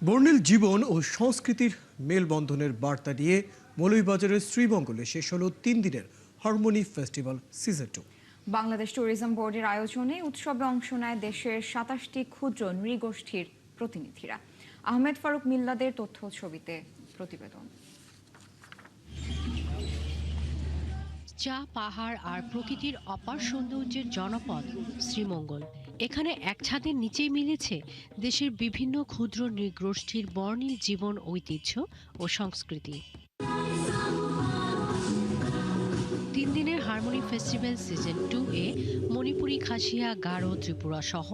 বর্ণিল জীবন ও সংস্কৃতির মেলবন্ধনের বার্তা নিয়ে মৌলভীবাজারের শ্রীমঙ্গলে শেষ হলো 3 দিনের harmony festival season 2। Bangladesh tourism বোর্ডের আয়োজনে উৎসবে অংশ নেয় দেশের 27টি ক্ষুদ্র নৃগোষ্ঠীর প্রতিনিধিরা। আহমেদ ফারুক মিল্লাদের তথ্য ছবিতে প্রতিবেদন। চা, পাহাড় আর প্রকৃতির অপার সৌন্দর্যের জনপদ শ্রীমঙ্গল। এখানে এক ছাদের নিচেই মিলেছে দেশের বিভিন্ন ক্ষুদ্র নৃগোষ্ঠীর বর্ণিল জীবন, ঐতিহ্য ও সংস্কৃতি। 3 দিনের হারমোনি ফেস্টিভ্যাল সিজন 2 এ মণিপুরী, খাসিয়া, গারো, ত্রিপুরা সহ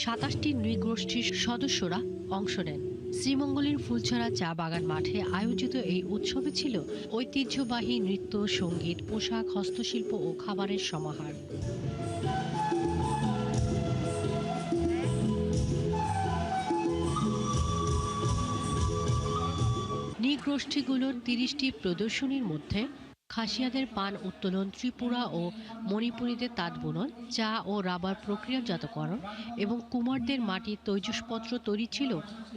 27টি নৃগোষ্ঠীর সদস্যরা অংশ নেন। শ্রীমঙ্গলের ফুলছড়া চা বাগান মাঠে আয়োজিত এই উৎসবে ছিল ঐতিহ্যবাহী নৃত্য, সঙ্গীত, পোশাক, হস্তশিল্প ও খাবারের সমাহার। নৃগোষ্ঠীগুলোর 30টি প্রদর্শনীর মধ্যে খাসিয়াদের পান উত্তোলন, ত্রিপুরা ও মণিপুরীদের তাঁত বুনন, চা ও রাবার প্রক্রিয়াজাতকরণ এবং কুমারদের মাটির তৈজসপত্র তৈরি ছিল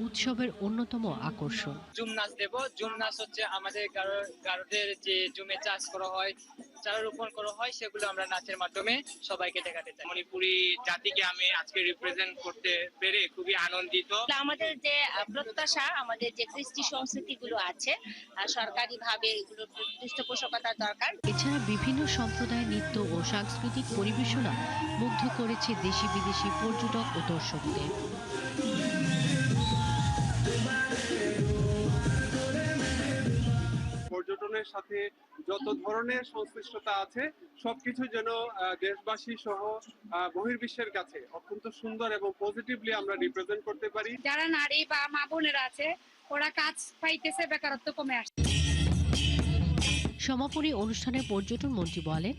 উৎসবের অন্যতম আকর্ষণ। জুম নাচ দেব। জুম নাচ হচ্ছে আমাদের গারোদের যে জুমে চাষ করা হয়, চারা রোপণ করা হয়, সেগুলো আমরা নাচের মাধ্যমে সবাইকে দেখাতে চাই। মণিপুরী জাতিকে আমি আজকে রিপ্রেজেন্ট করতে পেরে খুবই আনন্দিত। আমাদের যে প্রত্যাশা, আমাদের যে কৃষ্টি সংস্কৃতিগুলো আছে, সরকারিভাবে এগুলোর পৃষ্ঠপোষকতার দরকার। এছাড়া বিভিন্ন সম্প্রদায়ের নৃত্য ও সাংস্কৃতিক পরিবেশনা মুগ্ধ করেছে দেশি বিদেশি পর্যটক ও দর্শকদের। পর্যটনের সাথে যত ধরনের সংশ্লিষ্টতা আছে সবকিছু যেন দেশবাসী সহ বহির্বিশ্বের কাছে অত্যন্ত সুন্দর এবং পজিটিভলি আমরা রিপ্রেজেন্ট করতে পারি। যারা নারী বা মা বোনেরা আছে, ওরা কাজ পাইতেছে, বেকারত্ব কমে আসছে। সমাপনী অনুষ্ঠানে পর্যটন মন্ত্রী বলেন,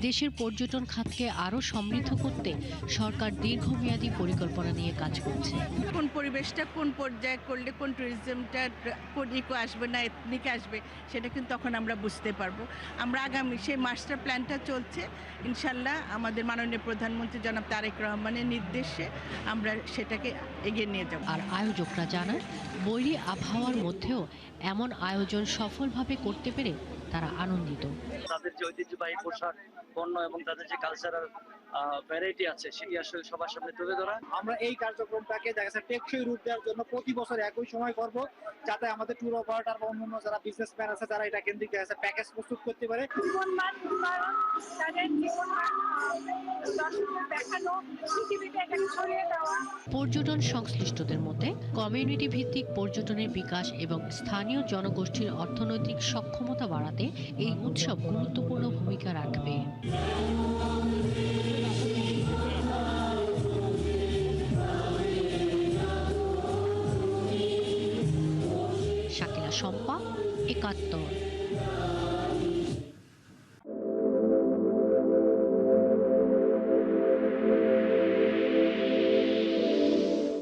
দেশের পর্যটন খাতকে আরও সমৃদ্ধ করতে সরকার দীর্ঘমেয়াদী পরিকল্পনা নিয়ে কাজ করছে। কোন পরিবেশটা কোন পর্যায়ে করলে কোন ট্যুরিজমটা কোন ইকো আসবে না এথনিক আসবে, সেটা কিন্তু তখন আমরা বুঝতে পারবো। আমরা আগামী সেই মাস্টার প্ল্যানটা চলছে, ইনশাল্লাহ আমাদের মাননীয় প্রধানমন্ত্রী জনাব তারেক রহমানের নির্দেশে আমরা সেটাকে এগিয়ে নিয়ে যাব। আর আয়োজকরা জানান, বৈরী আবহাওয়ার মধ্যেও এমন আয়োজন সফলভাবে করতে পেরে তারা আনন্দিত। তাদের যে ঐতিহ্যবাহী পোশাক, পণ্য এবং তাদের যে কালচারাল ভ্যারাইটি আছে, সেটি আসলে সবার সামনে তুলে ধরা। আমরা এই কার্যক্রমটাকে দেখা যাচ্ছে টেকসই রূপ দেওয়ার জন্য প্রতি বছর একই সময় করব, যাতে আমাদের ট্যুর অপারেটর বা অন্যান্য যারা বিজনেসম্যান আছে যারা এটা কেন্দ্রিক দেখা যাচ্ছে প্যাকেজ প্রস্তুত করতে পারে। পর্যটন সংশ্লিষ্টদের মধ্যে কমিউনিটি ভিত্তিক পর্যটনের বিকাশ এবং স্থানীয় জনগোষ্ঠীর অর্থনৈতিক সক্ষমতা বাড়াতে এই উৎসব গুরুত্বপূর্ণ ভূমিকা রাখবে। শাকিলা শম্পা, ৭১।